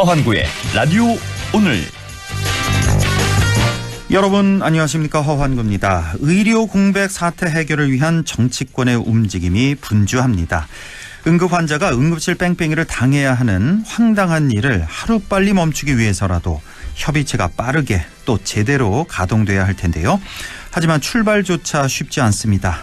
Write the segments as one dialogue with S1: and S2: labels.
S1: 허환구의 라디오 오늘.
S2: 여러분 안녕하십니까, 허환구입니다. 의료 공백 사태 해결을 위한 정치권의 움직임이 분주합니다. 응급 환자가 응급실 뺑뺑이를 당해야 하는 황당한 일을 하루빨리 멈추기 위해서라도 협의체가 빠르게 또 제대로 가동돼야 할 텐데요. 하지만 출발조차 쉽지 않습니다.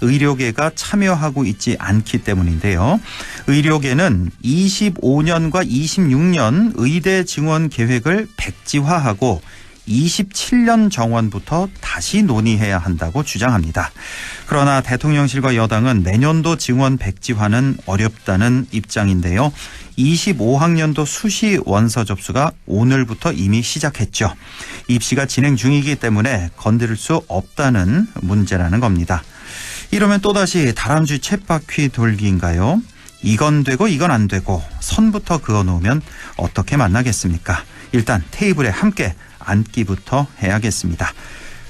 S2: 의료계가 참여하고 있지 않기 때문인데요. 의료계는 25년과 26년 의대 증원 계획을 백지화하고 27년 정원부터 다시 논의해야 한다고 주장합니다. 그러나 대통령실과 여당은 내년도 증원 백지화는 어렵다는 입장인데요. 25학년도 수시 원서 접수가 오늘부터 이미 시작했죠. 입시가 진행 중이기 때문에 건드릴 수 없다는 문제라는 겁니다. 이러면 또다시 다람쥐 쳇바퀴 돌기인가요? 이건 되고 이건 안 되고 선부터 그어놓으면 어떻게 만나겠습니까? 일단 테이블에 함께 앉기부터 해야겠습니다.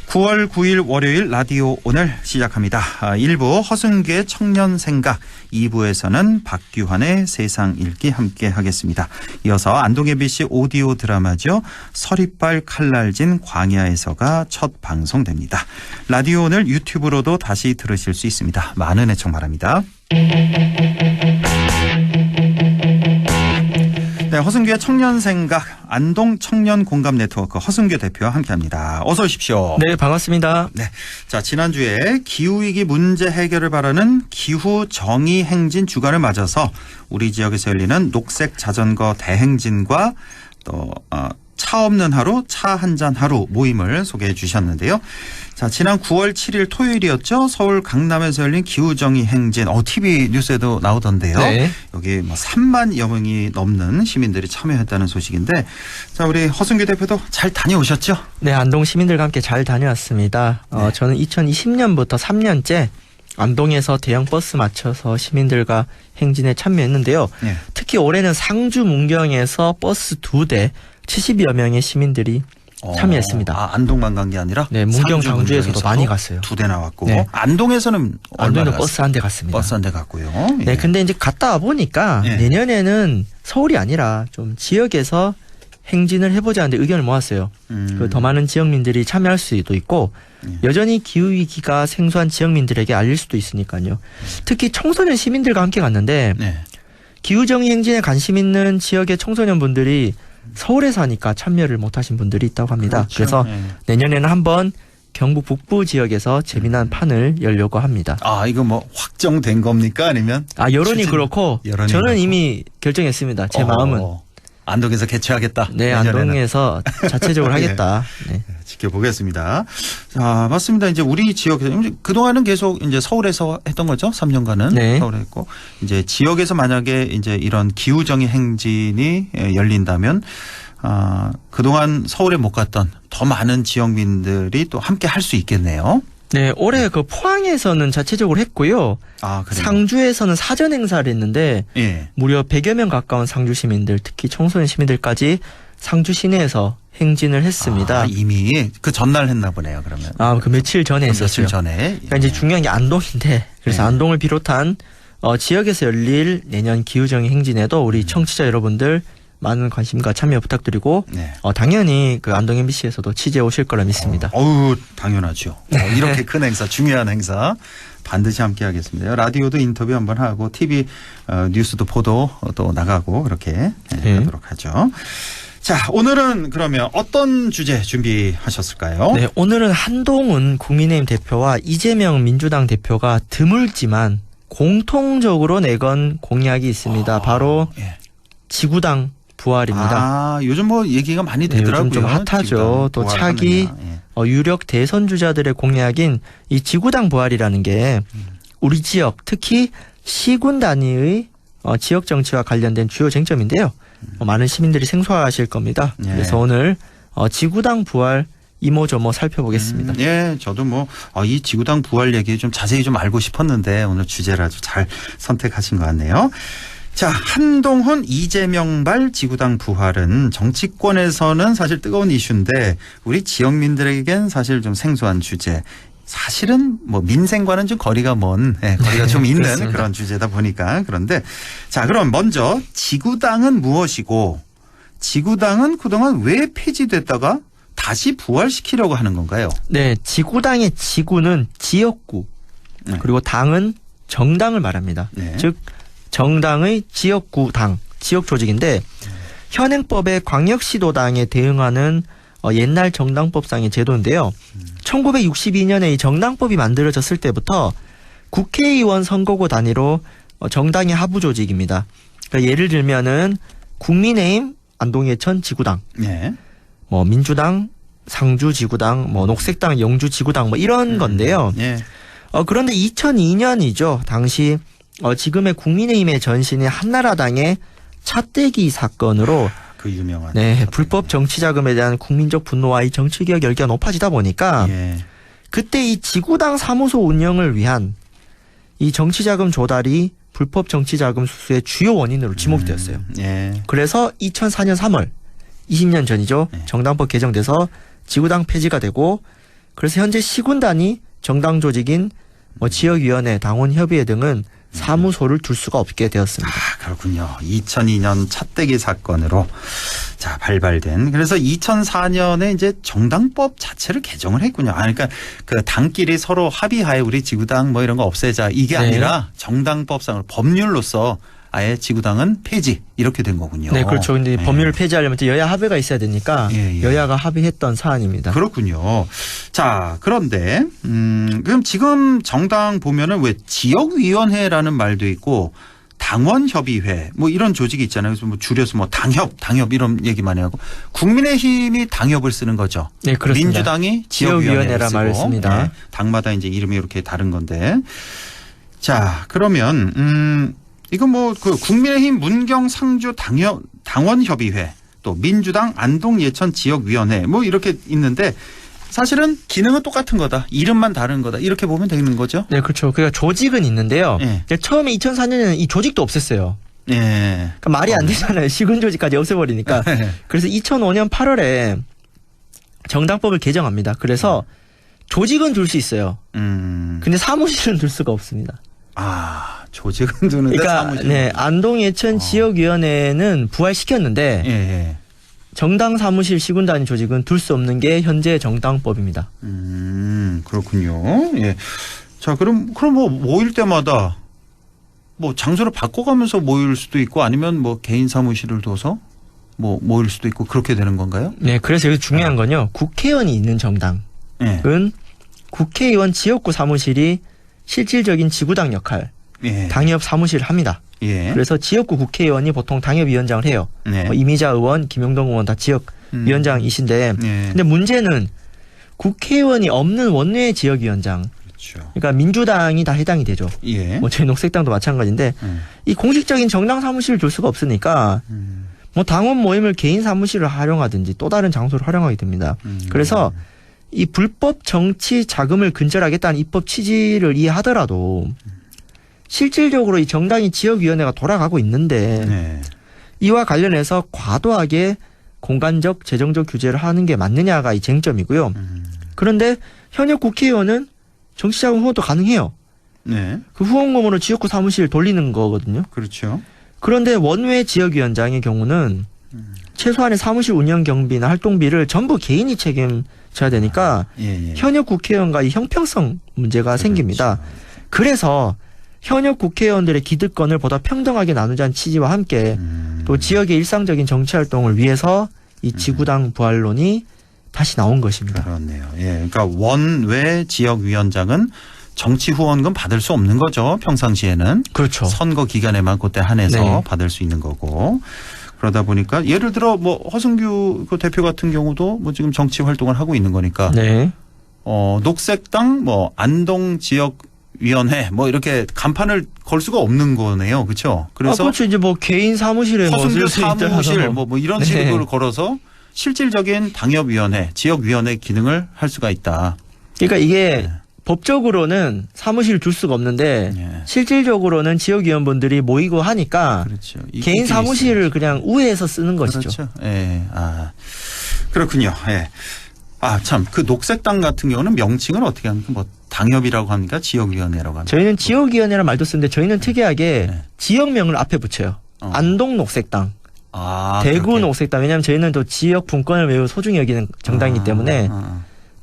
S2: 9월 9일 월요일 라디오 오늘 시작합니다. 1부 허승규의 청년생각, 2부에서는 박규환의 세상 읽기 함께 하겠습니다. 이어서 안동의 BC 오디오 드라마죠. 서리빨 칼날진 광야에서가 첫 방송됩니다. 라디오 오늘 유튜브로도 다시 들으실 수 있습니다. 많은 애청 바랍니다. 네, 허승규의 청년생각, 안동 청년공감네트워크 허승규 대표와 함께합니다. 어서 오십시오.
S3: 네, 반갑습니다.
S2: 네, 자 지난주에 기후위기 문제 해결을 바라는 기후정의행진 주간을 맞아서 우리 지역에서 열리는 녹색 자전거 대행진과 또 차 없는 하루, 차 한잔 하루 모임을 소개해 주셨는데요. 자, 지난 9월 7일 토요일이었죠. 서울 강남에서 열린 기후정의 행진. TV 뉴스에도 나오던데요.
S3: 네.
S2: 여기 3만여 명이 넘는 시민들이 참여했다는 소식인데, 자, 우리 허승규 대표도 잘 다녀오셨죠?
S3: 네, 안동 시민들과 함께 잘 다녀왔습니다.
S2: 네.
S3: 저는 2020년부터 3년째 안동에서 대형 버스 맞춰서 시민들과 행진에 참여했는데요.
S2: 네.
S3: 특히 올해는 상주 문경에서 버스 2대 70여 명의 시민들이 참여했습니다.
S2: 안동만 간 게 아니라?
S3: 네, 문경 상주에서도 많이 갔어요.
S2: 2대 나왔고.
S3: 네.
S2: 안동에서는
S3: 안동에는 버스 한 대 갔습니다.
S2: 버스 한 대 갔고요. 예.
S3: 네, 근데 이제 갔다 와 보니까
S2: 예.
S3: 내년에는 서울이 아니라 좀 지역에서 행진을 해보자는데 의견을 모았어요. 더 많은 지역민들이 참여할 수도 있고 여전히 기후위기가 생소한 지역민들에게 알릴 수도 있으니까요. 특히 청소년 시민들과 함께 갔는데
S2: 네.
S3: 기후정의 행진에 관심 있는 지역의 청소년분들이 서울에 사니까 참여를 못하신 분들이 있다고 합니다.
S2: 그렇죠.
S3: 그래서
S2: 네.
S3: 내년에는 한번 경북 북부 지역에서 재미난 판을 열려고 합니다.
S2: 이거 확정된 겁니까? 아니면?
S3: 여론이 그렇고
S2: 여론이
S3: 저는
S2: 그렇고.
S3: 이미 결정했습니다. 제 마음은.
S2: 안동에서 개최하겠다.
S3: 네,
S2: 내년에는.
S3: 안동에서 자체적으로 하겠다. 네.
S2: 지켜보겠습니다. 자, 맞습니다. 이제 우리 지역에서 그동안은 계속 이제 서울에서 했던 거죠. 3년간은
S3: 네.
S2: 서울에 했고, 이제 지역에서 만약에 이제 이런 기후정의 행진이 열린다면 그동안 서울에 못 갔던 더 많은 지역민들이 또 함께 할 수 있겠네요.
S3: 네, 올해 포항에서는 자체적으로 했고요.
S2: 그래요?
S3: 상주에서는 사전 행사를 했는데
S2: 예.
S3: 무려 100여 명 가까운 상주 시민들, 특히 청소년 시민들까지 상주 시내에서 행진을 했습니다.
S2: 이미 그 전날 했나 보네요. 그러면.
S3: 그 며칠 전에 했었어요.
S2: 며칠 전에.
S3: 그러니까 이제 중요한 게 안동인데, 그래서
S2: 네.
S3: 안동을 비롯한 지역에서 열릴 내년 기후정의 행진에도 우리 청취자 여러분들 많은 관심과 참여 부탁드리고
S2: 네.
S3: 당연히 그 안동 MBC에서도 취재 오실 거라 믿습니다.
S2: 당연하죠. 이렇게 큰 행사, 중요한 행사 반드시 함께 하겠습니다. 라디오도 인터뷰 한번 하고 TV 뉴스도 보도 또 나가고 그렇게 하도록 하죠. 자, 오늘은 그러면 어떤 주제 준비하셨을까요?
S3: 네, 오늘은 한동훈 국민의힘 대표와 이재명 민주당 대표가 드물지만 공통적으로 내건 공약이 있습니다. 바로
S2: 예.
S3: 지구당 부활입니다.
S2: 요즘 얘기가 많이 되더라고요.
S3: 요즘 좀 핫하죠. 또 차기 유력 대선 주자들의 공약인 이 지구당 부활이라는 게 우리 지역, 특히 시군 단위의 지역 정치와 관련된 주요 쟁점인데요. 많은 시민들이 생소하실 겁니다.
S2: 예.
S3: 그래서 오늘 지구당 부활 이모저모 살펴보겠습니다.
S2: 예, 저도 이 지구당 부활 얘기 좀 자세히 좀 알고 싶었는데 오늘 주제를 아주 잘 선택하신 것 같네요. 자, 한동훈 이재명발 지구당 부활은 정치권에서는 사실 뜨거운 이슈인데 우리 지역민들에겐 사실 좀 생소한 주제. 사실은 민생과는 좀 거리가 거리가 좀 있는
S3: 그렇습니다.
S2: 그런 주제다 보니까. 그런데 자, 그럼 먼저 지구당은 무엇이고 지구당은 그동안 왜 폐지됐다가 다시 부활시키려고 하는 건가요?
S3: 네, 지구당의 지구는 지역구,
S2: 네.
S3: 그리고 당은 정당을 말합니다.
S2: 네.
S3: 즉 정당의 지역구 당, 지역 조직인데 현행법의 광역시도당에 대응하는 옛날 정당법상의 제도인데요. 1962년에 이 정당법이 만들어졌을 때부터 국회의원 선거구 단위로 정당의 하부 조직입니다. 그러니까 예를 들면은 국민의힘 안동예천 지구당,
S2: 네.
S3: 뭐 민주당 상주 지구당, 뭐 녹색당 영주 지구당 뭐 이런 건데요.
S2: 네.
S3: 그런데 2002년이죠. 당시 지금의 국민의힘의 전신인 한나라당의 차떼기 사건으로
S2: 그 유명한.
S3: 네, 불법 정치 자금에 대한 국민적 분노와 이 정치개혁 열기가 높아지다 보니까
S2: 예.
S3: 그때 이 지구당 사무소 운영을 위한 이 정치 자금 조달이 불법 정치 자금 수수의 주요 원인으로 지목이 되었어요.
S2: 예.
S3: 그래서 2004년 3월 20년 전이죠. 정당법 개정돼서 지구당 폐지가 되고 그래서 현재 시군단이 정당 조직인 뭐 지역위원회, 당원협의회 등은 사무소를 둘 수가 없게 되었습니다.
S2: 그렇군요. 2002년 차떼기 사건으로 자 발발된. 그래서 2004년에 이제 정당법 자체를 개정을 했군요. 그러니까 그 당끼리 서로 합의하에 우리 지구당 뭐 이런 거 없애자 이게
S3: 네.
S2: 아니라 정당법상으로 법률로서 아예 지구당은 폐지 이렇게 된 거군요.
S3: 네, 그렇죠. 근데
S2: 네.
S3: 법률을 폐지하려면 또 여야 합의가 있어야 되니까
S2: 예.
S3: 여야가 합의했던 사안입니다.
S2: 그렇군요. 자, 그런데 그럼 지금 정당 보면은 왜 지역위원회라는 말도 있고 당원협의회 뭐 이런 조직이 있잖아요. 그래서 뭐 줄여서 뭐 당협 이런 얘기 많이 하고 국민의힘이 당협을 쓰는 거죠.
S3: 네, 그렇습니다.
S2: 민주당이
S3: 지역위원회라 말을 씁니다.
S2: 네, 당마다 이제 이름이 이렇게 다른 건데. 자, 그러면 이건 뭐 그 국민의힘 문경 상주 당원협의회 또 민주당 안동 예천 지역위원회 뭐 이렇게 있는데 사실은 기능은 똑같은 거다. 이름만 다른 거다. 이렇게 보면 되는 거죠.
S3: 네, 그렇죠. 그러니까 조직은 있는데요.
S2: 네.
S3: 처음에 2004년에는 이 조직도 없앴어요.
S2: 예.
S3: 그러니까 말이 안 되잖아요. 시군 조직까지 없애버리니까. 그래서 2005년 8월에 정당법을 개정합니다. 그래서 조직은 둘 수 있어요. 근데 사무실은 둘 수가 없습니다.
S2: 조직은 두는데
S3: 그러니까
S2: 사무실.
S3: 네, 안동 예천 지역위원회는 부활시켰는데
S2: 예.
S3: 정당 사무실 시군 단위 조직은 둘 수 없는 게 현재 정당법입니다.
S2: 그렇군요. 예. 자, 그럼 뭐 모일 때마다 뭐 장소를 바꿔가면서 모일 수도 있고 아니면 뭐 개인 사무실을 둬서 뭐 모일 수도 있고 그렇게 되는 건가요?
S3: 네, 그래서 여기 중요한 건요. 국회의원이 있는 정당은
S2: 예.
S3: 국회의원 지역구 사무실이 실질적인 지구당 역할,
S2: 예.
S3: 당협 사무실을 합니다.
S2: 예.
S3: 그래서 지역구 국회의원이 보통 당협위원장을 해요.
S2: 네.
S3: 뭐 이미자 의원, 김용동 의원 다 지역위원장이신데
S2: 예.
S3: 근데 문제는 국회의원이 없는 원외 지역위원장,
S2: 그렇죠.
S3: 그러니까 민주당이 다 해당이 되죠.
S2: 예.
S3: 뭐 저희 녹색당도 마찬가지인데 이 공식적인 정당 사무실을 둘 수가 없으니까 뭐 당원 모임을 개인 사무실을 활용하든지 또 다른 장소를 활용하게 됩니다. 그래서 이 불법 정치 자금을 근절하겠다는 입법 취지를 이해하더라도 실질적으로 이 정당이 지역위원회가 돌아가고 있는데
S2: 네.
S3: 이와 관련해서 과도하게 공간적 재정적 규제를 하는 게 맞느냐가 이 쟁점이고요. 그런데 현역 국회의원은 정치자금 후원도 가능해요.
S2: 네.
S3: 그 후원금으로 지역구 사무실 돌리는 거거든요.
S2: 그렇죠.
S3: 그런데 원외 지역위원장의 경우는 최소한의 사무실 운영 경비나 활동비를 전부 개인이 책임져야 되니까
S2: 예.
S3: 현역 국회의원과 이 형평성 문제가 생깁니다. 그래서 현역 국회의원들의 기득권을 보다 평등하게 나누자는 취지와 함께 또 지역의 일상적인 정치 활동을 위해서 이 지구당 부활론이 다시 나온 것입니다.
S2: 그렇네요. 예. 그러니까 원외 지역위원장은 정치 후원금 받을 수 없는 거죠. 평상시에는.
S3: 그렇죠.
S2: 선거 기간에만 그때 한해서
S3: 네.
S2: 받을 수 있는 거고. 그러다 보니까 예를 들어 뭐 허승규 그 대표 같은 경우도 뭐 지금 정치 활동을 하고 있는 거니까
S3: 네.
S2: 녹색당 뭐 안동 지역 위원회 뭐 이렇게 간판을 걸 수가 없는 거네요. 그렇죠? 그래서
S3: 그렇죠. 이제 뭐 개인 사무실에
S2: 허승규 사무실 뭐 이런
S3: 네.
S2: 식으로 걸어서 실질적인 당협위원회, 지역위원회 기능을 할 수가 있다.
S3: 그러니까 이게
S2: 네.
S3: 법적으로는 사무실을 둘 수가 없는데
S2: 예.
S3: 실질적으로는 지역위원분들이 모이고 하니까
S2: 그렇죠.
S3: 개인 사무실을 그냥 우회해서 쓰는 것이죠.
S2: 그렇죠. 예. 그렇군요. 예. 참 그 녹색당 같은 경우는 명칭을 어떻게 합니까? 뭐 당협이라고 합니까? 지역위원회라고 합니까?
S3: 저희는 지역위원회란 말도 쓰는데 저희는 특이하게
S2: 네.
S3: 지역명을 앞에 붙여요. 안동 녹색당, 대구
S2: 그렇게.
S3: 녹색당. 왜냐하면 저희는 또 지역 분권을 매우 소중히 여기는 정당이기 때문에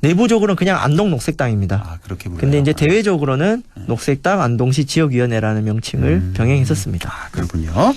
S3: 내부적으로는 그냥 안동 녹색당입니다.
S2: 그렇게 불러요.
S3: 근데 이제 대외적으로는 녹색당 안동시 지역위원회라는 명칭을 병행했었습니다.
S2: 그렇군요.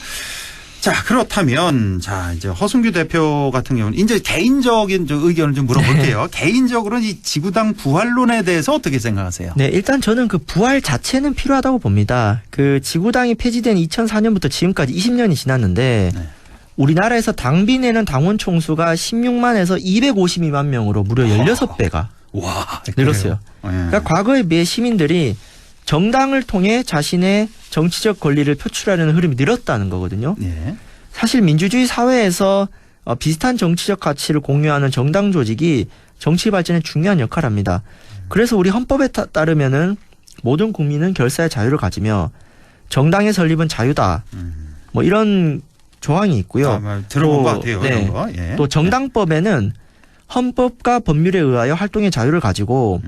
S2: 자, 그렇다면, 자, 이제 허승규 대표 같은 경우는 이제 개인적인 의견을 좀 물어볼게요. 개인적으로는 이 지구당 부활론에 대해서 어떻게 생각하세요?
S3: 네, 일단 저는 그 부활 자체는 필요하다고 봅니다. 그 지구당이 폐지된 2004년부터 지금까지 20년이 지났는데,
S2: 네.
S3: 우리나라에서 당비 내는 당원 총수가 16만에서 252만 명으로 무려 16배가
S2: 와,
S3: 늘었어요. 그러니까 과거에 비해 시민들이 정당을 통해 자신의 정치적 권리를 표출하려는 흐름이 늘었다는 거거든요.
S2: 네.
S3: 사실 민주주의 사회에서 비슷한 정치적 가치를 공유하는 정당 조직이 정치 발전에 중요한 역할을 합니다. 그래서 우리 헌법에 따르면은 모든 국민은 결사의 자유를 가지며 정당의 설립은 자유다. 뭐 이런 조항이 있고요.
S2: 들어본 것 같아요.
S3: 네.
S2: 이런 거. 예.
S3: 또 정당법에는 헌법과 법률에 의하여 활동의 자유를 가지고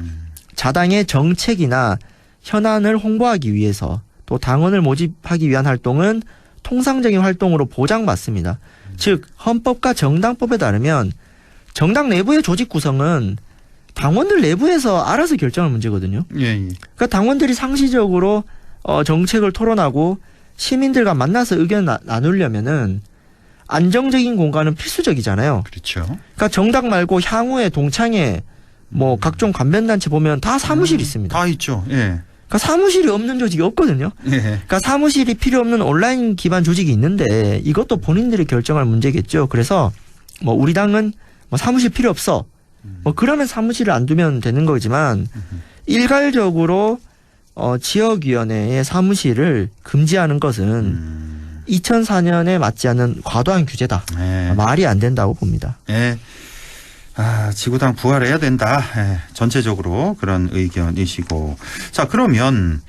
S3: 자당의 정책이나 현안을 홍보하기 위해서 또 당원을 모집하기 위한 활동은 통상적인 활동으로 보장받습니다. 즉 헌법과 정당법에 따르면 정당 내부의 조직 구성은 당원들 내부에서 알아서 결정할 문제거든요.
S2: 예.
S3: 그러니까 당원들이 상시적으로 정책을 토론하고 시민들과 만나서 의견 나누려면은 안정적인 공간은 필수적이잖아요.
S2: 그렇죠.
S3: 그러니까 정당 말고 향후에 동창회 뭐 각종 관변단체 보면 다 사무실이 있습니다.
S2: 다 있죠. 예.
S3: 그러니까 사무실이 없는 조직이 없거든요.
S2: 예.
S3: 그러니까 사무실이 필요 없는 온라인 기반 조직이 있는데 이것도 본인들이 결정할 문제겠죠. 그래서 뭐 우리 당은 뭐 사무실 필요 없어. 뭐 그러면 사무실을 안 두면 되는 거지만 일괄적으로 지역위원회의 사무실을 금지하는 것은 2004년에 맞지 않는 과도한 규제다.
S2: 예.
S3: 말이 안 된다고 봅니다.
S2: 예. 지구당 부활해야 된다. 예. 전체적으로 그런 의견이시고. 자, 그러면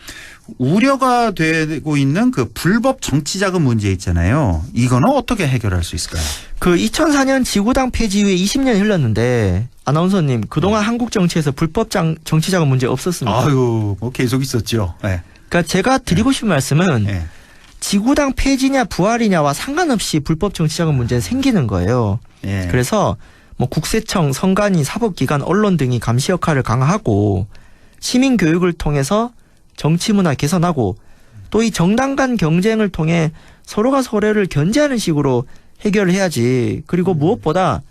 S2: 우려가 되고 있는 그 불법 정치자금 문제 있잖아요. 이거는 어떻게 해결할 수 있을까요?
S3: 그 2004년 지구당 폐지 이후에 20년이 흘렀는데 아나운서님 그동안 한국 정치에서 불법 정치자금 문제 없었습니까?
S2: 아유, 뭐 계속 있었죠. 예.
S3: 그러니까 제가 드리고 싶은 말씀은
S2: 예.
S3: 지구당 폐지냐 부활이냐와 상관없이 불법 정치자금 문제는 생기는 거예요.
S2: 예.
S3: 그래서 뭐 국세청, 선관위, 사법기관, 언론 등이 감시 역할을 강화하고 시민 교육을 통해서 정치 문화 개선하고 또 이 정당 간 경쟁을 통해 서로가 서로를 견제하는 식으로 해결을 해야지. 그리고 무엇보다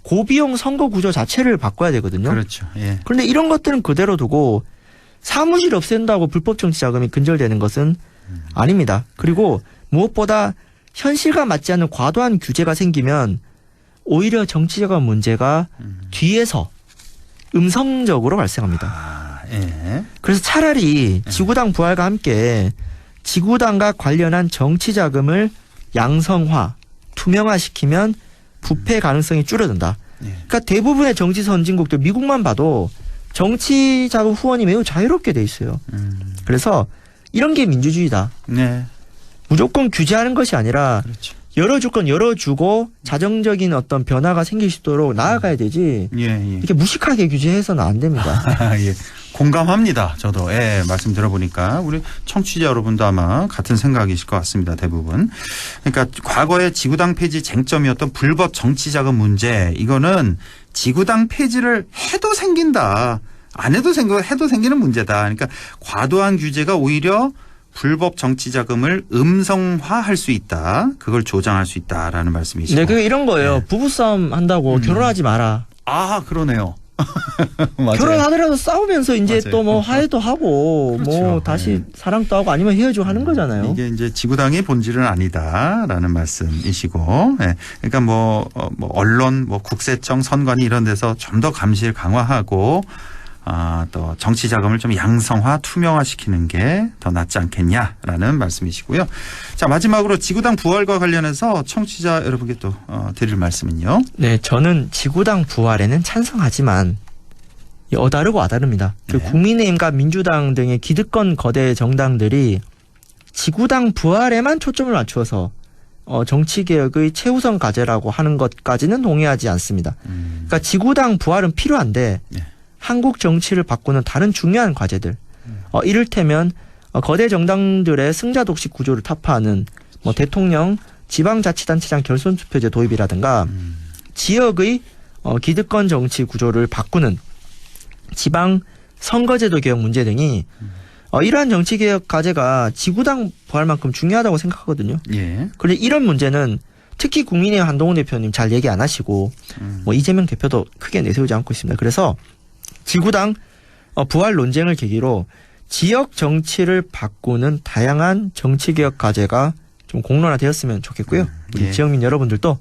S3: 고비용 선거 구조 자체를 바꿔야 되거든요.
S2: 그렇죠. 예.
S3: 그런데 이런 것들은 그대로 두고 사무실 없앤다고 불법 정치 자금이 근절되는 것은 아닙니다. 그리고 무엇보다 현실과 맞지 않는 과도한 규제가 생기면 오히려 정치자금 문제가 뒤에서 음성적으로 발생합니다.
S2: 예.
S3: 그래서 차라리 지구당 부활과 함께 지구당과 관련한 정치 자금을 양성화, 투명화시키면 부패 가능성이 줄어든다. 그러니까 대부분의 정치 선진국들 미국만 봐도 정치 자금 후원이 매우 자유롭게 돼 있어요. 그래서 이런 게 민주주의다.
S2: 네.
S3: 무조건 규제하는 것이 아니라
S2: 그렇죠.
S3: 여러 조건 열어주고 자정적인 어떤 변화가 생길 수 있도록 나아가야 되지.
S2: 예.
S3: 이렇게 무식하게 규제해서는 안 됩니다.
S2: 예. 공감합니다. 저도. 예, 말씀 들어보니까 우리 청취자 여러분도 아마 같은 생각이실 것 같습니다. 대부분. 그러니까 과거에 지구당 폐지 쟁점이었던 불법 정치자금 문제, 이거는 지구당 폐지를 해도 생긴다. 안 해도 해도 생기는 문제다. 그러니까 과도한 규제가 오히려 불법 정치자금을 음성화할 수 있다. 그걸 조장할 수 있다라는 말씀이시죠.
S3: 네, 그게 이런 거예요.
S2: 네.
S3: 부부싸움 한다고 결혼하지 마라.
S2: 그러네요. 맞아요.
S3: 결혼하더라도 싸우면서 이제
S2: 맞아요.
S3: 또 뭐 화해도 하고
S2: 그렇죠.
S3: 뭐 다시
S2: 네.
S3: 사랑도 하고 아니면 헤어지고 하는 거잖아요.
S2: 이게 이제 지구당의 본질은 아니다라는 말씀이시고, 예. 그러니까 뭐 언론, 뭐 국세청, 선관위 이런 데서 좀 더 감시를 강화하고, 또 정치 자금을 좀 양성화, 투명화시키는 게 더 낫지 않겠냐라는 말씀이시고요. 자, 마지막으로 지구당 부활과 관련해서 청취자 여러분께 또 드릴 말씀은요.
S3: 네, 저는 지구당 부활에는 찬성하지만 어다르고 아다릅니다. 그
S2: 네.
S3: 국민의힘과 민주당 등의 기득권 거대 정당들이 지구당 부활에만 초점을 맞추어서 정치개혁의 최우선 과제라고 하는 것까지는 동의하지 않습니다. 그러니까 지구당 부활은 필요한데
S2: 네.
S3: 한국 정치를 바꾸는 다른 중요한 과제들, 이를테면 거대 정당들의 승자 독식 구조를 타파하는 뭐 대통령, 지방자치단체장 결선투표제 도입이라든가 지역의 기득권 정치 구조를 바꾸는 지방 선거제도 개혁 문제 등이 이러한 정치개혁 과제가 지구당 부활만큼 중요하다고 생각하거든요.
S2: 예.
S3: 그런데 이런 문제는 특히 국민의힘 한동훈 대표님 잘 얘기 안 하시고 이재명 대표도 크게 내세우지 않고 있습니다. 그래서 지구당 부활 논쟁을 계기로 지역 정치를 바꾸는 다양한 정치개혁 과제가 좀 공론화되었으면 좋겠고요. 우리
S2: 예.
S3: 지역민 여러분들도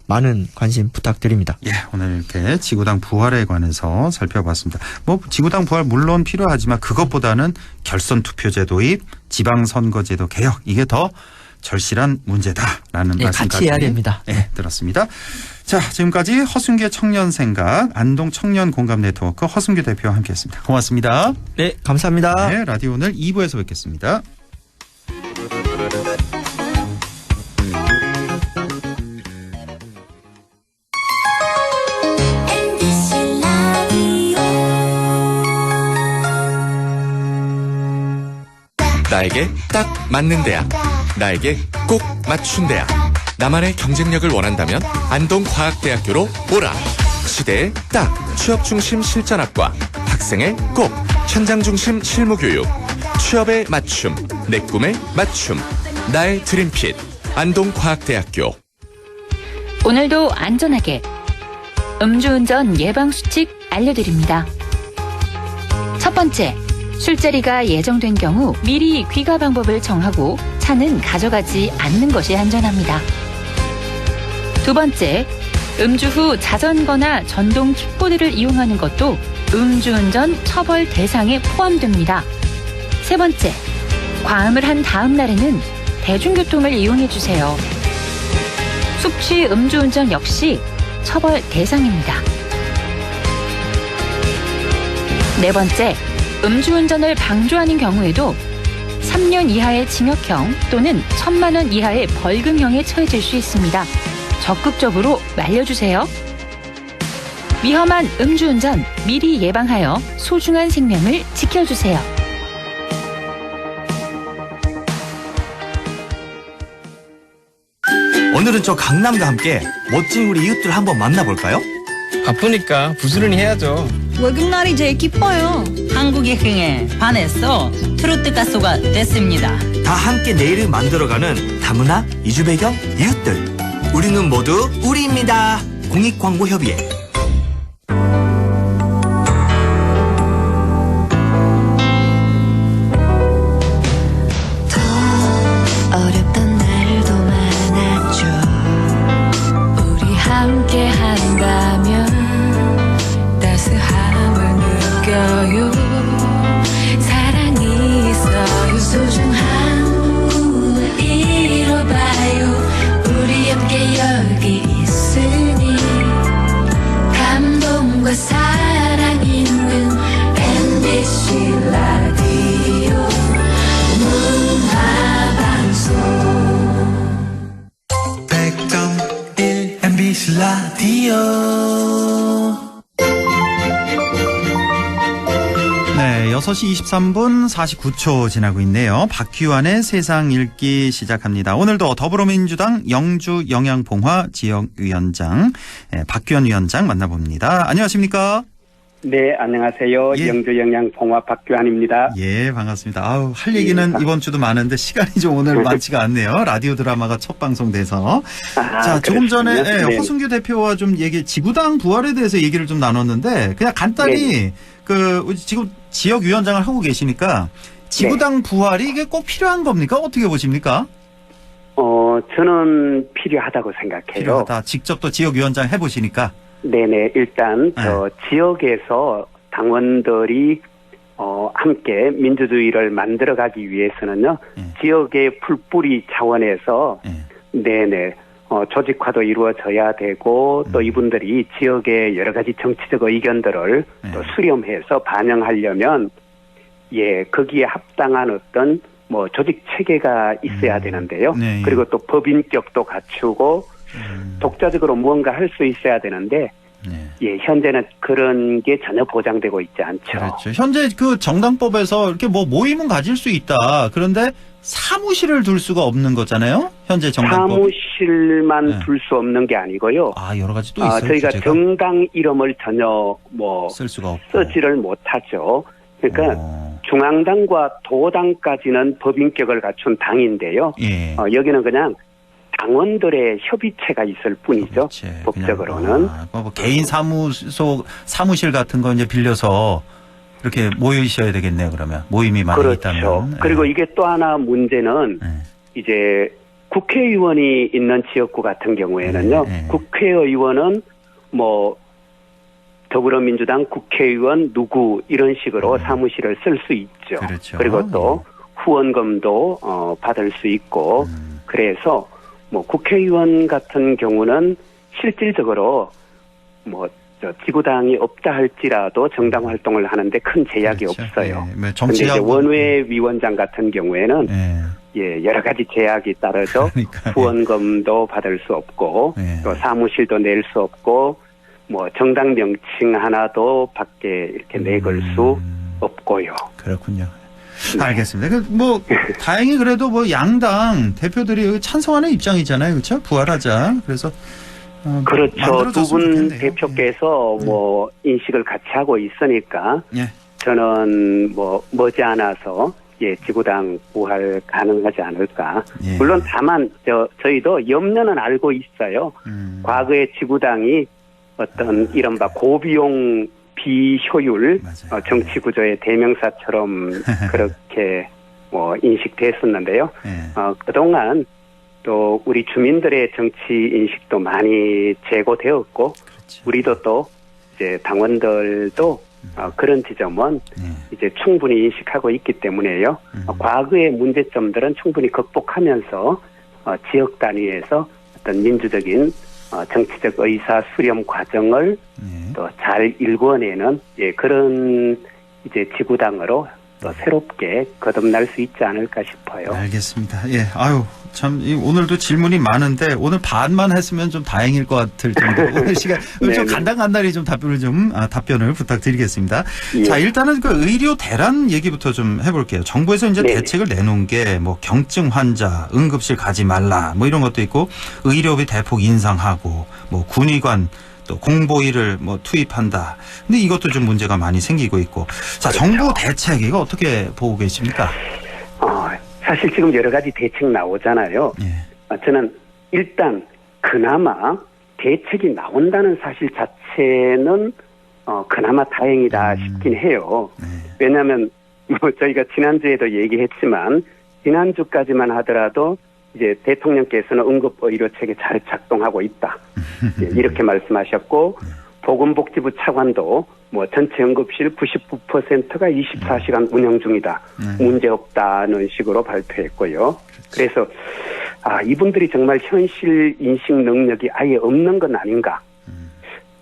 S3: 많은 관심 부탁드립니다.
S2: 예, 오늘 이렇게 지구당 부활에 관해서 살펴봤습니다. 뭐 지구당 부활 물론 필요하지만 그것보다는 결선 투표제 도입, 지방선거제도 개혁 이게 더 절실한 문제다라는
S4: 네,
S2: 말씀까지
S4: 같이 해야 됩니다.
S2: 네, 들었습니다. 자, 지금까지 허순규의 청년생각 안동 청년공감네트워크 허순규 대표와 함께했습니다. 고맙습니다.
S3: 네, 감사합니다.
S2: 네, 라디오 오늘 2부에서 뵙겠습니다.
S5: 나에게 딱 맞는 대학, 나에게 꼭 맞춘 대학. 나만의 경쟁력을 원한다면 안동과학대학교로 오라. 시대에 딱 취업 중심 실전학과, 학생의 꼭 현장 중심 실무교육, 취업에 맞춤, 내 꿈에 맞춤, 나의 드림핏 안동과학대학교.
S6: 오늘도 안전하게 음주운전 예방수칙 알려드립니다. 첫 번째, 술자리가 예정된 경우 미리 귀가 방법을 정하고 차는 가져가지 않는 것이 안전합니다. 두 번째, 음주 후 자전거나 전동 킥보드를 이용하는 것도 음주운전 처벌 대상에 포함됩니다. 세 번째, 과음을 한 다음 날에는 대중교통을 이용해 주세요. 숙취 음주운전 역시 처벌 대상입니다. 네 번째, 음주운전을 방조하는 경우에도 3년 이하의 징역형 또는 1,000만 원 이하의 벌금형에 처해질 수 있습니다. 적극적으로 말려주세요. 위험한 음주운전 미리 예방하여 소중한 생명을 지켜주세요.
S1: 오늘은 저 강남과 함께 멋진 우리 이웃들 한번 만나볼까요?
S7: 바쁘니까 부지런히 해야죠.
S8: 월급날이 제일 기뻐요.
S4: 한국의 흥에 반해서 트로트 가수가 됐습니다.
S1: 다 함께 내일을 만들어가는 다문화 이주 배경 이웃들. 우리는 모두 우리입니다. 공익광고협의회.
S9: 어렵던 날도 많았죠. 우리 함께 한다면 따스함을 느껴요. 사랑이 있어요. 소중한 꿈을 이뤄봐요. 우리 함께 여기 있으니 감동과 사랑 있는 MBC 라디오 문화방송
S10: 100.1 MBC 라디오.
S2: 네, 6시 23분 49초 지나고 있네요. 박규환의 세상 읽기 시작합니다. 오늘도 더불어민주당 영주 영양봉화 지역위원장 박규환 위원장 만나봅니다. 안녕하십니까?
S11: 네, 안녕하세요.
S2: 예.
S11: 영주 영양봉화 박규환입니다.
S2: 예, 반갑습니다. 아우, 할 얘기는 이번 주도 많은데 시간이 좀 오늘 많지가 않네요. 라디오 드라마가 첫 방송돼서. 자, 조금 전에
S11: 네.
S2: 허순규 대표와 좀 지구당 부활에 대해서 얘기를 좀 나눴는데 그냥 간단히 지금 지역위원장을 하고 계시니까 지구당 부활이 이게 꼭 필요한 겁니까? 어떻게 보십니까?
S11: 저는 필요하다고 생각해요.
S2: 필요하다. 직접 또 지역위원장 해보시니까.
S11: 네네, 일단 지역에서 당원들이 함께 민주주의를 만들어가기 위해서는요, 지역의 풀뿌리 차원에서 네네. 조직화도 이루어져야 되고 또 이분들이 지역의 여러 가지 정치적 의견들을 또 수렴해서 반영하려면 거기에 합당한 어떤 조직 체계가 있어야 되는데요.
S2: 네.
S11: 그리고 또 법인격도 갖추고 독자적으로 무언가 할 수 있어야 되는데 예, 현재는 그런 게 전혀 보장되고 있지 않죠.
S2: 그렇죠. 현재 그 정당법에서 이렇게 뭐 모임은 가질 수 있다. 그런데 사무실을 둘 수가 없는 거잖아요. 현재 정당법.
S11: 사무실만
S2: 네.
S11: 둘 수 없는 게 아니고요.
S2: 아, 여러 가지 또 있어요.
S11: 저희가
S2: 규제가?
S11: 정당 이름을 전혀 뭐
S2: 쓸 수가 없고.
S11: 쓰지를 못하죠. 그러니까 중앙당과 도당까지는 법인격을 갖춘 당인데요.
S2: 예.
S11: 여기는 그냥 당원들의 협의체가 있을 뿐이죠.
S2: 협의체.
S11: 법적으로는.
S2: 뭐 개인 사무실 같은 거 이제 빌려서 이렇게 모이셔야 되겠네요. 그러면 모임이 많이
S11: 그렇죠.
S2: 있다면.
S11: 그리고 이게 또 하나 문제는 이제 국회의원이 있는 지역구 같은 경우에는요. 국회의원은 뭐 더불어민주당 국회의원 누구 이런 식으로 사무실을 쓸 수 있죠.
S2: 그렇죠.
S11: 그리고 또 후원금도 받을 수 있고 그래서 뭐 국회의원 같은 경우는 실질적으로 뭐 지구당이 없다 할지라도 정당 활동을 하는데 큰 제약이
S2: 그렇죠.
S11: 없어요.
S2: 예. 뭐
S11: 그런데 이제 원외 위원장 같은 경우에는 예, 여러 가지 제약이 따르죠.
S2: 그러니까,
S11: 후원금도 받을 수 없고
S2: 예.
S11: 또 사무실도 낼 수 없고 뭐 정당 명칭 하나도 밖에 이렇게 내걸 수 없고요.
S2: 그렇군요. 알겠습니다. 뭐 다행히 그래도 뭐 양당 대표들이 찬성하는 입장이잖아요, 그렇죠? 부활하자. 그래서
S11: 그렇죠. 두 분 대표께서 뭐 인식을 같이 하고 있으니까
S2: 예.
S11: 저는 뭐 머지않아서 예 지구당 부활 가능하지 않을까.
S2: 예.
S11: 물론 다만 저희도 염려는 알고 있어요. 과거에 지구당이 어떤 이른바 고비용 비효율 정치 구조의 대명사처럼 그렇게 뭐 인식됐었는데요. 그동안 또 우리 주민들의 정치 인식도 많이 제고되었고 우리도 또 이제 당원들도 그런 지점은 이제 충분히 인식하고 있기 때문에요. 과거의 문제점들은 충분히 극복하면서 지역 단위에서 어떤 민주적인 정치적 의사 수렴 과정을 또 잘 일궈내는 예, 그런 이제 지구당으로 또 새롭게 거듭날 수 있지 않을까 싶어요.
S2: 알겠습니다. 예, 아유 참 오늘도 질문이 많은데 오늘 반만 했으면 좀 다행일 것 같을 정도로 오늘 시간 좀 간단히 좀 답변을 부탁드리겠습니다.
S11: 예.
S2: 자, 일단은 그 의료 대란 얘기부터 좀 해볼게요. 정부에서 이제 대책을 내놓은 게 뭐 경증 환자 응급실 가지 말라 뭐 이런 것도 있고 의료비 대폭 인상하고 뭐 군의관 또 공보위를 뭐 투입한다. 근데 이것도 좀 문제가 많이 생기고 있고. 자,
S11: 그렇죠.
S2: 정부 대책 이거 어떻게 보고 계십니까?
S11: 사실 지금 여러 가지 대책 나오잖아요. 저는 일단 그나마 대책이 나온다는 사실 자체는 그나마 다행이다 싶긴 해요. 왜냐하면 뭐 저희가 지난주에도 얘기했지만 지난주까지만 하더라도 이제 대통령께서는 응급의료체계 잘 작동하고 있다. 예, 이렇게 말씀하셨고 보건복지부 차관도 뭐 전체 응급실 99%가 24시간 운영 중이다. 문제없다는 식으로 발표했고요. 그래서 이분들이 정말 현실 인식 능력이 아예 없는 건 아닌가.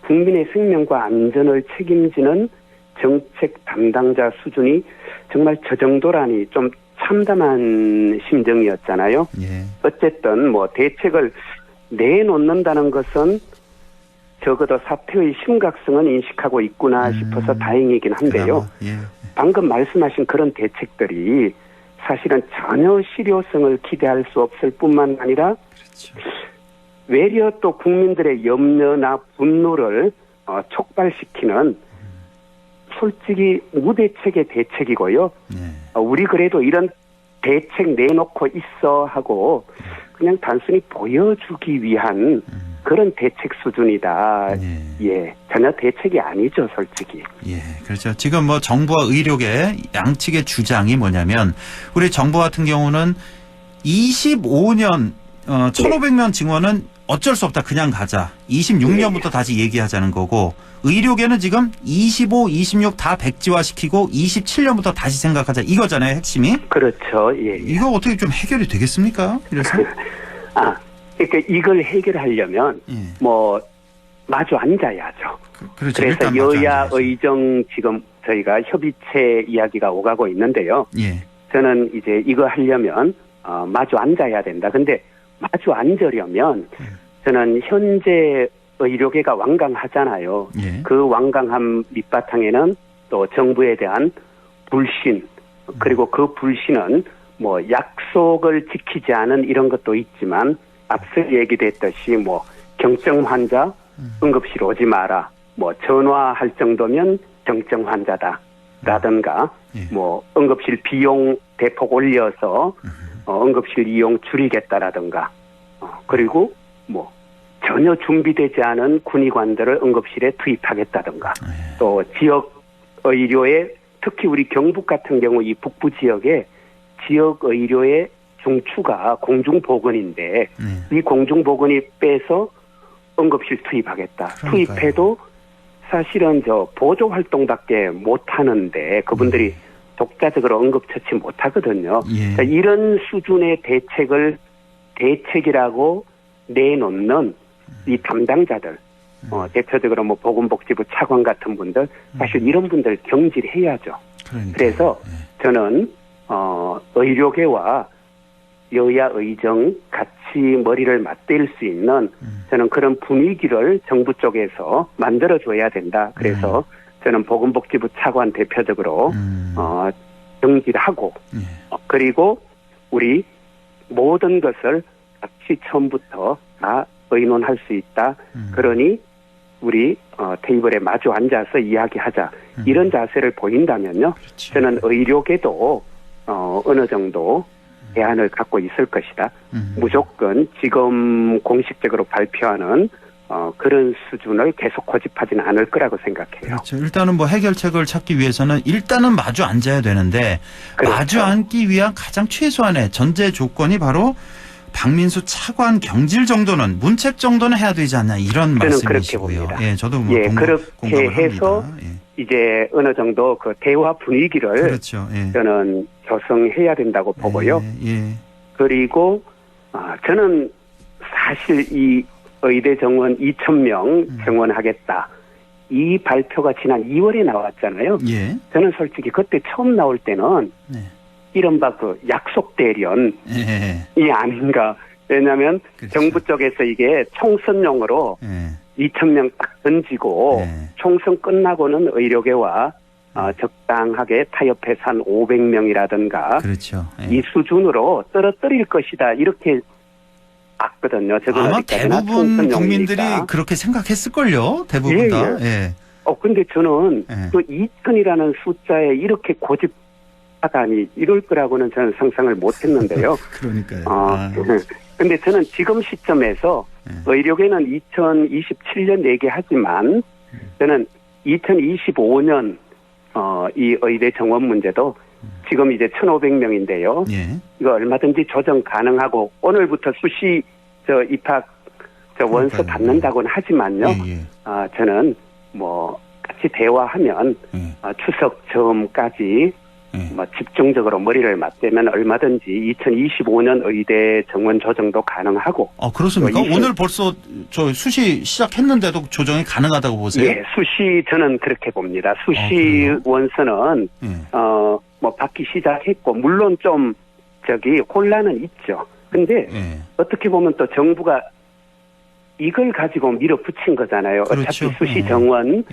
S11: 국민의 생명과 안전을 책임지는 정책 담당자 수준이 정말 저 정도라니 좀 참담한 심정이었잖아요. 어쨌든 뭐 대책을 내놓는다는 것은 적어도 사태의 심각성은 인식하고 있구나 싶어서 다행이긴 한데요. 방금 말씀하신 그런 대책들이 사실은 전혀 실효성을 기대할 수 없을 뿐만 아니라 외려 또 국민들의 염려나 분노를 촉발시키는 솔직히 무대책의 대책이고요. 우리 그래도 이런 대책 내놓고 있어 하고 그냥 단순히 보여주기 위한 그런 대책 수준이다. 예, 전혀 대책이 아니죠, 솔직히.
S2: 예, 그렇죠. 지금 뭐 정부와 의료계 양측의 주장이 뭐냐면 우리 정부 같은 경우는 25년 1,500명 증원은 어쩔 수 없다. 그냥 가자. 26년부터 다시 얘기하자는 거고 의료계는 지금 25, 26 다 백지화시키고 27년부터 다시 생각하자. 이거잖아요, 핵심이.
S11: 그렇죠. 예.
S2: 이거 어떻게 좀 해결이 되겠습니까? 이래서.
S11: 그러니까 이걸 해결하려면 뭐 마주 앉아야죠.
S2: 그렇죠.
S11: 그래서 여야 의정 지금 저희가 협의체 이야기가 오가고 있는데요. 저는 이제 이거 하려면 마주 앉아야 된다. 근데 마주 앉으려면 저는 현재 의료계가 완강하잖아요.
S2: 예.
S11: 그 완강함 밑바탕에는 또 정부에 대한 불신, 그리고 그 불신은 뭐 약속을 지키지 않은 이런 것도 있지만 앞서 얘기됐듯이 뭐 경증 환자 응급실 오지 마라, 뭐 전화할 정도면 경증 환자다라든가 뭐 응급실 비용 대폭 올려서 응급실 이용 줄이겠다라든가 그리고 뭐 전혀 준비되지 않은 군의관들을 응급실에 투입하겠다든가 또 지역 의료에 특히 우리 경북 같은 경우 이 북부 지역에 지역 의료의 중추가 공중보건인데 이 공중보건이 빼서 응급실 투입하겠다.
S2: 그러니까요.
S11: 투입해도 사실은 저 보조 활동밖에 못 하는데 그분들이 독자적으로 응급처치 못 하거든요. 그러니까 이런 수준의 대책이라고 내놓는 이 담당자들, 대표적으로 뭐 보건복지부 차관 같은 분들, 사실 이런 분들 경질해야죠. 그래서 저는 의료계와 여야 의정 같이 머리를 맞댈 수 있는 저는 그런 분위기를 정부 쪽에서 만들어줘야 된다. 그래서 저는 보건복지부 차관 대표적으로 경질하고 그리고 우리 모든 것을 같이 처음부터 다 의논할 수 있다. 그러니 우리 테이블에 마주 앉아서 이야기하자. 이런 자세를 보인다면요.
S2: 그렇죠.
S11: 저는 의료계도 어느 정도 대안을 갖고 있을 것이다. 무조건 지금 공식적으로 발표하는 그런 수준을 계속 고집하지는 않을 거라고 생각해요.
S2: 그렇죠. 일단은 뭐 해결책을 찾기 위해서는 일단은 마주 앉아야 되는데
S11: 그렇죠.
S2: 마주 앉기 위한 가장 최소한의 전제 조건이 바로 박민수 차관 경질 정도는 문책 정도는 해야 되지 않냐 이런 말씀이시고요.
S11: 예,
S2: 저도 뭐
S11: 그렇게 해서 이제 어느 정도 그 대화 분위기를
S2: 그렇죠.
S11: 저는 조성해야 된다고 보고요. 그리고 저는 사실 이 의대 정원 2,000명 정원하겠다. 이 발표가 지난 2월에 나왔잖아요. 저는 솔직히 그때 처음 나올 때는 이른바 그 약속 대련이 아닌가. 왜냐하면 정부 쪽에서 이게 총선용으로 2,000명 딱 던지고 총선 끝나고는 의료계와 적당하게 타협해서 한 500명이라든가
S2: 그렇죠.
S11: 이 수준으로 떨어뜨릴 것이다. 이렇게 봤거든요.
S2: 아마 대부분 국민들이 그렇게 생각했을걸요. 대부분 다.
S11: 근데 저는 그 2,000이라는 숫자에 이렇게 고집하다니 이럴 거라고는 저는 상상을 못했는데요.
S2: 그러니까요.
S11: 근데 저는 지금 시점에서 의료계는 2027년 얘기하지만 저는 2025년 이 의대 정원 문제도 지금 이제 1,500명인데요. 이거 얼마든지 조정 가능하고 오늘부터 수시 입학 원서 받는다고는 하지만요. 저는 뭐 같이 대화하면 추석 전까지 뭐 집중적으로 머리를 맞대면 얼마든지 2025년 의대 정원 조정도 가능하고.
S2: 그렇습니까? 오늘 벌써 저 수시 시작했는데도 조정이 가능하다고 보세요?
S11: 예, 수시 저는 그렇게 봅니다. 수시 원서는 뭐 받기 시작했고 물론 좀 혼란은 있죠. 근데 어떻게 보면 또 정부가 이걸 가지고 밀어붙인 거잖아요.
S2: 그렇죠.
S11: 어차피 수시 정원,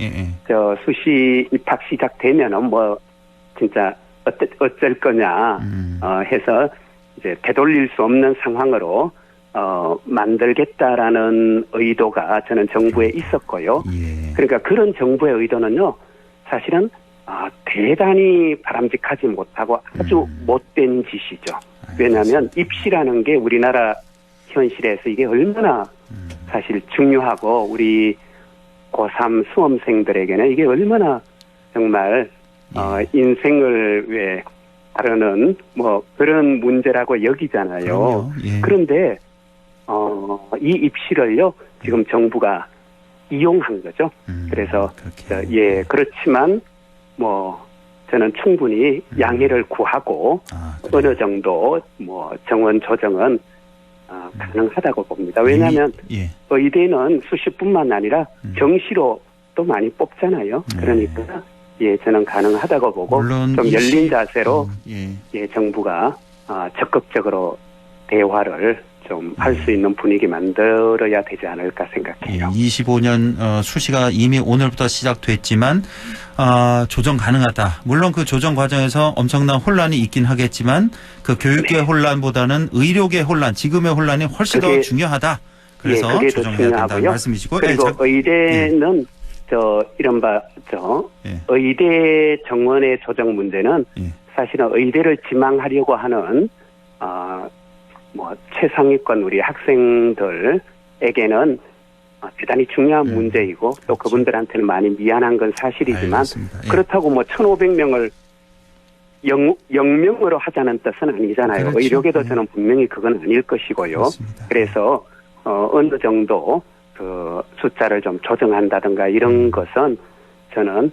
S11: 수시 입학 시작되면은 뭐 진짜 어쩔 거냐 해서 이제 되돌릴 수 없는 상황으로 만들겠다라는 의도가 저는 정부에 있었고요. 그러니까 그런 정부의 의도는요, 사실은 대단히 바람직하지 못하고 아주 못된 짓이죠. 왜냐하면 입시라는 게 우리나라 현실에서 이게 얼마나 사실 중요하고 우리 고3 수험생들에게는 이게 얼마나 정말 인생을 다루는 뭐 그런 문제라고 여기잖아요. 그런데 이 입시를요 지금 정부가 이용한 거죠. 그래서 그렇지만 뭐 저는 충분히 양해를 구하고 어느 정도 뭐 정원 조정은 가능하다고 봅니다. 왜냐하면 의대는 수시뿐만 아니라 정시로 또 많이 뽑잖아요. 그러니까 저는 가능하다고 보고 좀 열린 자세로 정부가 적극적으로 대화를 좀 할 수 있는 분위기 만들어야 되지 않을까 생각해요.
S2: 25년 수시가 이미 오늘부터 시작됐지만 조정 가능하다. 물론 그 조정 과정에서 엄청난 혼란이 있긴 하겠지만 그 교육계 혼란보다는 의료계 혼란, 지금의 혼란이 훨씬 더 중요하다. 그래서
S11: 그게
S2: 조정해야
S11: 더
S2: 된다는
S11: 중요하고요.
S2: 말씀이시고.
S11: 그리고 의대는 이른바 의대 정원의 조정 문제는 사실은 의대를 지망하려고 하는 최상위권 우리 학생들에게는 대단히 중요한 문제이고 또 그분들한테는 많이 미안한 건 사실이지만 그렇다고 1,500명을 0명으로 하자는 뜻은 아니잖아요.
S2: 그렇죠.
S11: 의료계도 저는 분명히 그건 아닐 것이고요.
S2: 그렇습니다.
S11: 그래서 어느 정도 그 숫자를 좀 조정한다든가 이런 것은 저는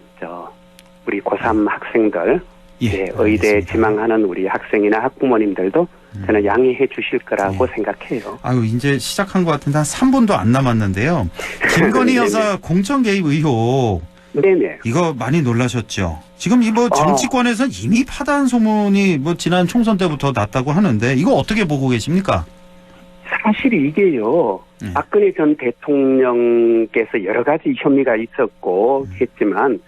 S11: 우리 고3 학생들 의대 지망하는 우리 학생이나 학부모님들도 저는 양해해 주실 거라고 생각해요.
S2: 아유, 이제 시작한 것 같은데 한 3분도 안 남았는데요. 김건희 여사 공천 개입 의혹.
S11: 네네.
S2: 이거 많이 놀라셨죠? 지금 정치권에서는 이미 파단 소문이 지난 총선 때부터 났다고 하는데 이거 어떻게 보고 계십니까?
S11: 사실 이게요. 박근혜 전 대통령께서 여러 가지 혐의가 있었고 했지만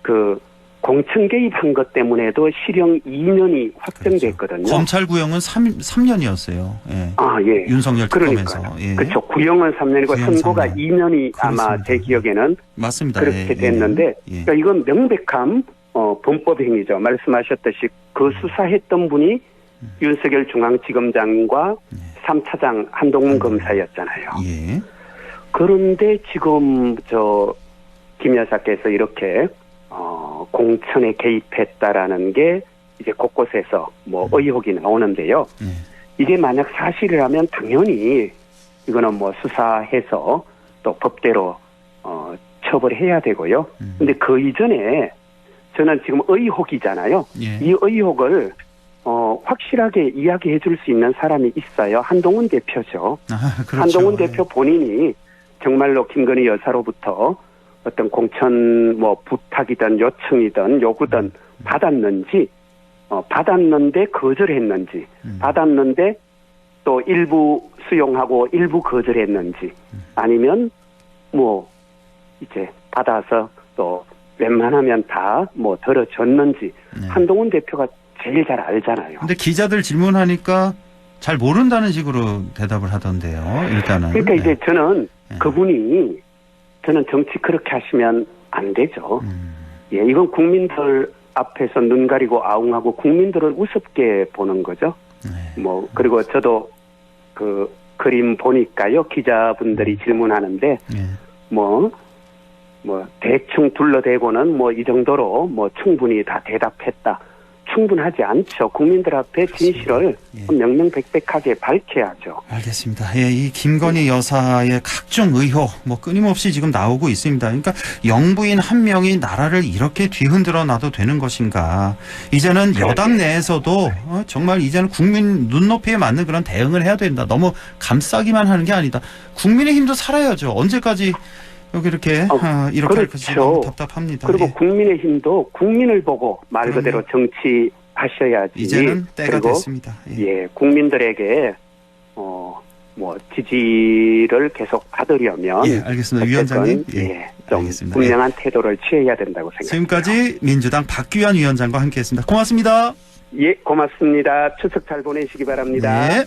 S11: 그 공천 개입한 것 때문에도 실형 2년이 확정됐거든요.
S2: 그렇죠. 검찰 구형은 3년이었어요. 예. 윤석열 특검에서. 예.
S11: 그렇죠. 구형은 3년이고 선고가 2년이
S2: 그렇습니다.
S11: 아마 제 기억에는
S2: 맞습니다.
S11: 그렇게 됐는데 그러니까 이건 명백한 범법 행위죠. 말씀하셨듯이 그 수사했던 분이 윤석열 중앙지검장과 3차장 한동훈 검사였잖아요.
S2: 예.
S11: 그런데 지금 김 여사께서 이렇게 공천에 개입했다라는 게 이제 곳곳에서 의혹이 나오는데요. 이게 만약 사실이라면 당연히 이거는 수사해서 또 법대로 처벌해야 되고요. 근데 그 이전에 저는 지금 의혹이잖아요. 이 의혹을 확실하게 이야기해 줄 수 있는 사람이 있어요. 한동훈 대표죠.
S2: 그렇죠.
S11: 한동훈 대표 본인이 정말로 김건희 여사로부터 어떤 공천 부탁이든 요청이든 요구든 받았는지, 받았는데 거절했는지, 받았는데 또 일부 수용하고 일부 거절했는지, 아니면 이제 받아서 또 웬만하면 다 들어줬는지 한동훈 대표가 제일 잘 알잖아요.
S2: 근데 기자들 질문하니까 잘 모른다는 식으로 대답을 하던데요. 일단은.
S11: 그러니까 이제 저는 그분이 저는 정치 그렇게 하시면 안 되죠. 예, 이건 국민들 앞에서 눈 가리고 아웅하고 국민들을 우습게 보는 거죠. 그리고 저도 그 그림 보니까요. 기자분들이 질문하는데 대충 둘러대고는 이 정도로 충분히 다 대답했다. 충분하지 않죠. 국민들 앞에 진실을 명명백백하게 밝혀야죠.
S2: 알겠습니다. 예, 이 김건희 여사의 각종 의혹 끊임없이 지금 나오고 있습니다. 그러니까 영부인 한 명이 나라를 이렇게 뒤흔들어 놔도 되는 것인가. 이제는 여당 내에서도 정말 이제는 국민 눈높이에 맞는 그런 대응을 해야 된다. 너무 감싸기만 하는 게 아니다. 국민의힘도 살아야죠. 언제까지 여기 이렇게 할 것이 너무 답답합니다.
S11: 그리고 국민의힘도 국민을 보고 말 그대로 정치하셔야지.
S2: 이제는 때가 됐습니다.
S11: 국민들에게 지지를 계속 받으려면
S2: 알겠습니다. 위원장님.
S11: 좀
S2: 알겠습니다.
S11: 분명한 태도를 취해야 된다고 생각합니다.
S2: 지금까지 민주당 박규환 위원장과 함께했습니다. 고맙습니다.
S11: 고맙습니다. 추석 잘 보내시기 바랍니다.
S2: 네.